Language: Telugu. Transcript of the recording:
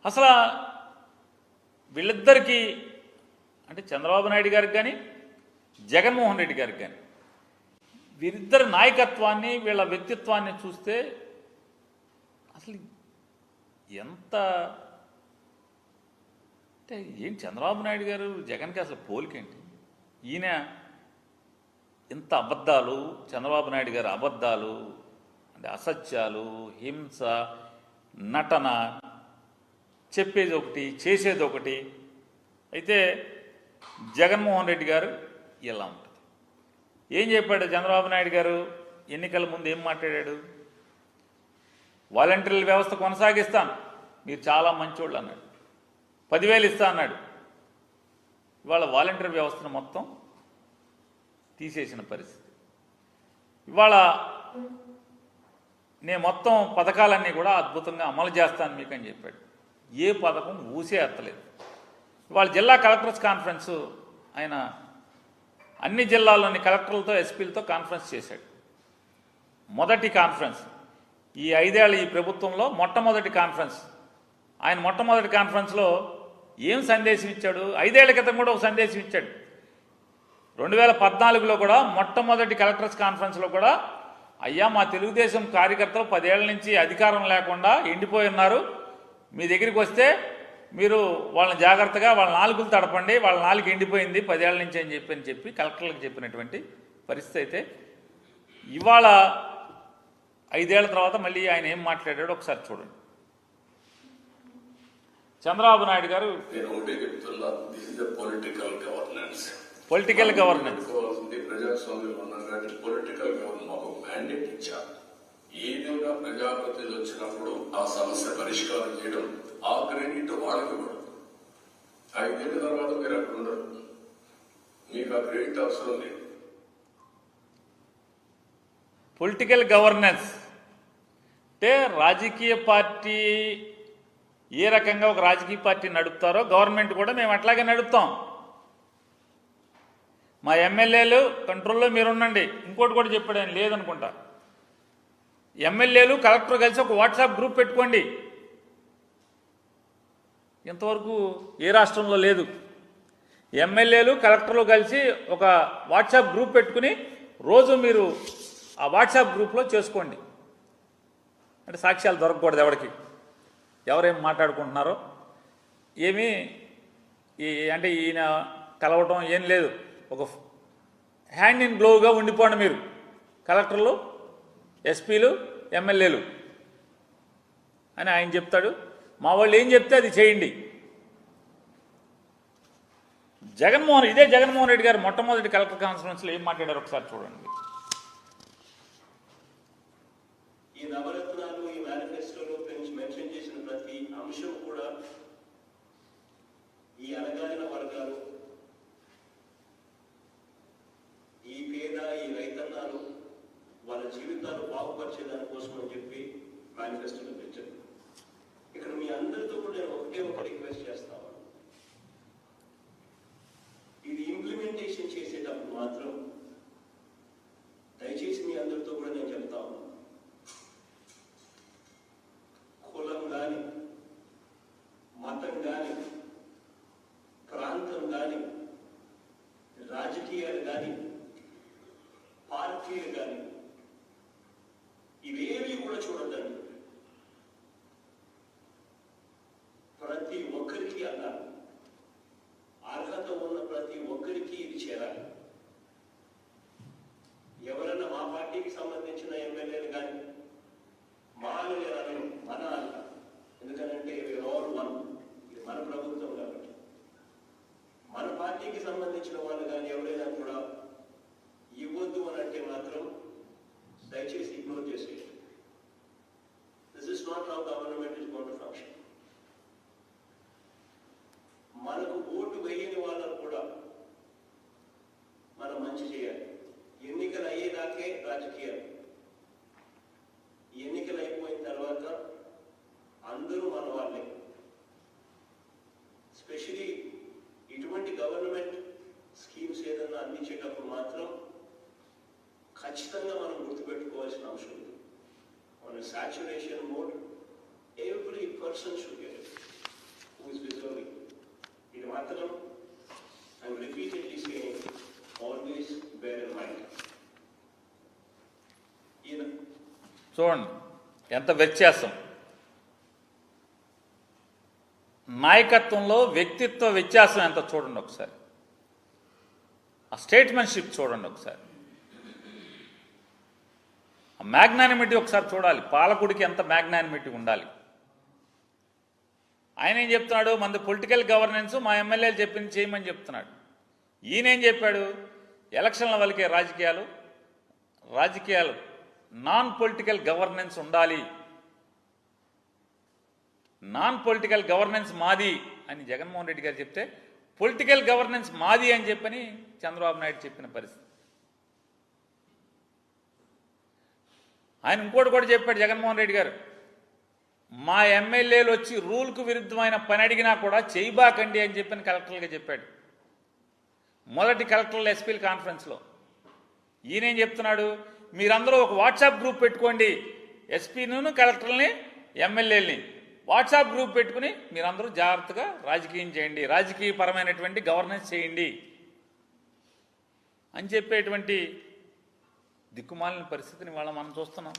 అసలు వీళ్ళిద్దరికీ అంటే చంద్రబాబు నాయుడు గారికి కానీ జగన్మోహన్ రెడ్డి గారికి కానీ వీరిద్దరి నాయకత్వాన్ని వీళ్ళ వ్యక్తిత్వాన్ని చూస్తే అసలు ఎంత అంటే ఏంటి చంద్రబాబు నాయుడు గారు జగన్కి అసలు పోలికేంటి? ఈయన ఇంత అబద్ధాలు, చంద్రబాబు నాయుడు గారు అబద్ధాలు అంటే అసత్యాలు, హింస, నటన, చెప్పేది ఒకటి చేసేది ఒకటి. అయితే జగన్మోహన్ రెడ్డి గారు ఇలా ఉంటుంది. ఏం చెప్పాడు చంద్రబాబు నాయుడు గారు? ఎన్నికల ముందు ఏం మాట్లాడాడు? వాలంటీర్ల వ్యవస్థ కొనసాగిస్తాను, మీరు చాలా మంచోళ్ళు అన్నాడు. 10,000 ఇస్తా అన్నాడు. ఇవాళ వాలంటీర్ వ్యవస్థను మొత్తం తీసేసిన పరిస్థితి. ఇవాళ నేను మొత్తం పథకాలన్నీ కూడా అద్భుతంగా అమలు చేస్తాను మీకు అని చెప్పాడు. ఏ పథకం ఊసే ఎత్తలేదు. ఇవాళ జిల్లా కలెక్టర్స్ కాన్ఫరెన్స్ ఆయన అన్ని జిల్లాల్లోని కలెక్టర్లతో ఎస్పీలతో కాన్ఫరెన్స్ చేశాడు. మొదటి కాన్ఫరెన్స్ ఈ 5 ఏళ్ల ఈ ప్రభుత్వంలో మొట్టమొదటి కాన్ఫరెన్స్. ఆయన మొట్టమొదటి కాన్ఫరెన్స్లో ఏం సందేశం ఇచ్చాడు? 5 ఏళ్ల క్రితం కూడా ఒక సందేశం ఇచ్చాడు. 2014లో కూడా మొట్టమొదటి కలెక్టర్స్ కాన్ఫరెన్స్లో కూడా, అయ్యా మా తెలుగుదేశం కార్యకర్తలు 10 ఏళ్ల నుంచి అధికారం లేకుండా ఎండిపోయి ఉన్నారు, మీ దగ్గరికి వస్తే మీరు వాళ్ళని జాగ్రత్తగా వాళ్ళ నాలుగులు తడపండి, వాళ్ళ నాలుగు ఎండిపోయింది 10 ఏళ్ల నుంచి అని చెప్పి కలెక్టర్లకు చెప్పినటువంటి పరిస్థితి. అయితే ఇవాళ 5 ఏళ్ల తర్వాత మళ్ళీ ఆయన ఏం మాట్లాడాడో ఒకసారి చూడండి. చంద్రబాబు నాయుడు గారు పొలిటికల్ గవర్నెన్స్ ఏదైనా ప్రజాప్రతినిధులు వచ్చినప్పుడు ఆ సమస్య పరిష్కారం చేయడం, ఆ క్రెడిట్ వాళ్ళకి పడదు. 5 ఏళ్ల తర్వాత మీరు అక్కడ ఉండరు, మీకు ఆ క్రెడిట్ అవసరం లేదు. పొలిటికల్ గవర్నెన్స్ అంటే రాజకీయ పార్టీ ఏ రకంగా ఒక రాజకీయ పార్టీ నడుపుతారో గవర్నమెంట్ కూడా మేము అట్లాగే నడుపుతాం. మా ఎమ్మెల్యేలు కంట్రోల్లో మీరుండండి. ఇంకోటి కూడా చెప్పాడు ఆయన, లేదనుకుంటా, ఎమ్మెల్యేలు కలెక్టర్ కలిసి ఒక వాట్సాప్ గ్రూప్ పెట్టుకోండి. ఇంతవరకు ఏ రాష్ట్రంలో లేదు. ఎమ్మెల్యేలు కలెక్టర్లు కలిసి ఒక వాట్సాప్ గ్రూప్ పెట్టుకుని రోజు మీరు ఆ వాట్సాప్ గ్రూప్లో చేసుకోండి. అంటే సాక్ష్యాలు దొరకకూడదు ఎవరికి, ఎవరేం మాట్లాడుకుంటున్నారో ఏమీ అంటే ఈయన కలవటం ఏం లేదు. ఒక హ్యాండ్ ఇన్ గ్లోవ్గా ఉండిపోండి మీరు, కలెక్టర్లు, ఎస్పీలు, ఎమ్మెల్యేలు అని ఆయన చెప్తాడు. మా వాళ్ళు ఏం చెప్తే అది చేయండి. ఇదే జగన్మోహన్ రెడ్డి గారు మొట్టమొదటి కలెక్టర్ కాన్ఫరెన్స్లో ఏం మాట్లాడారు ఒకసారి చూడండి. ఈ నవరత్నాలు, ఈ మేనిఫెస్టోలో మెన్షన్ చేసిన ప్రతి అంశం కూడా ఈ అణగారిన వర్గాలు, ఈ పేద, ఈ రైతన్నాలు వాళ్ళ జీవితాలు బాగుపరిచేదాని కోసం అని చెప్పి మేనిఫెస్టోలో పెంచారు. ఇక్కడ మీ అందరితో కూడా నేను ఒక రిక్వెస్ట్ చేస్తాను. ఇది ఇంప్లిమెంటేషన్ చేసేటప్పుడు మాత్రం దయచేసి మీ అందరితో కూడా నేను చెప్తా ఉన్నాను, కులం కానీ, మతం కానీ, ప్రాంతం కానీ, రాజకీయాలు కానీ, పార్టీలు కానీ ఇవేవి కూడా చూడద్దండి. ప్రతి ఒక్కరికి అన్నారు, అర్హత ఉన్న ప్రతి ఒక్కరికి ఇది చేరాలి. ఎవరన్నా మా పార్టీకి సంబంధించిన ఎమ్మెల్యేలు కానీ మాలు లేరని మన అన్న, ఎందుకనంటే ఆల్ వన్, ఇది మన ప్రభుత్వం కాబట్టి మన పార్టీకి సంబంధించిన వాళ్ళు కానీ ఎవరైనా కూడా ఇవ్వద్దు అని అంటే మాత్రం దయచేసి ఇగ్నోర్ చేసేయండి. This is not how government is going to function. మనకు ఓటు వేయని వాళ్ళకు కూడా మనం మంచి చేయాలి. ఎన్నికలు అయ్యేదాకే రాజకీయాలు, ఎన్నికలు అయిపోయిన తర్వాత అందరూ మన వాళ్ళే. స్పెషలీ ఇటువంటి గవర్నమెంట్ స్కీమ్స్ ఏదన్నా అందించేటప్పుడు మాత్రం ఖచ్చితంగా మనం గుర్తుపెట్టుకోవాల్సిన అంశం ఉంది. మన saturation mode, every person should get it. చూడండి ఎంత వ్యత్యాసం. నాయకత్వంలో వ్యక్తిత్వ వ్యత్యాసం ఎంత చూడండి ఒకసారి. ఆ స్టేట్మెన్షిప్ చూడండి ఒకసారి. ఆ మ్యాగ్నానిమిటీ ఒకసారి చూడాలి. పాలకుడికి ఎంత మ్యాగ్నానిమిటీ ఉండాలి. ఆయన ఏం చెప్తున్నాడు, మనది పొలిటికల్ గవర్నెన్స్, మా ఎమ్మెల్యేలు చెప్పింది చేయమని చెప్తున్నాడు. ఈయనేం చెప్పాడు, ఎలక్షన్ల వరకే రాజకీయాలు నాన్ పొలిటికల్ గవర్నెన్స్ ఉండాలి, నాన్ పొలిటికల్ గవర్నెన్స్ మాది అని జగన్మోహన్ రెడ్డి గారు చెప్తే, పొలిటికల్ గవర్నెన్స్ మాది అని చెప్పని చంద్రబాబు నాయుడు చెప్పిన పరిస్థితి. ఆయన ఇంకోటి కూడా చెప్పాడు జగన్మోహన్ రెడ్డి గారు, మా ఎమ్మెల్యేలు వచ్చి రూల్కు విరుద్ధమైన పని అడిగినా కూడా చేయబాకండి అని చెప్పని కలెక్టర్లుగా చెప్పాడు మొదటి కలెక్టర్ల ఎస్పీల కాన్ఫరెన్స్లో. ఈయనేం చెప్తున్నాడు, మీరందరూ ఒక వాట్సాప్ గ్రూప్ పెట్టుకోండి, ఎస్పీను కలెక్టర్ని ఎమ్మెల్యేలని వాట్సాప్ గ్రూప్ పెట్టుకుని మీరందరూ జాగ్రత్తగా రాజకీయం చేయండి, రాజకీయపరమైనటువంటి గవర్నెన్స్ చేయండి అని చెప్పేటువంటి దిక్కుమాలిన పరిస్థితిని వాళ్ళ మనం చూస్తున్నాం.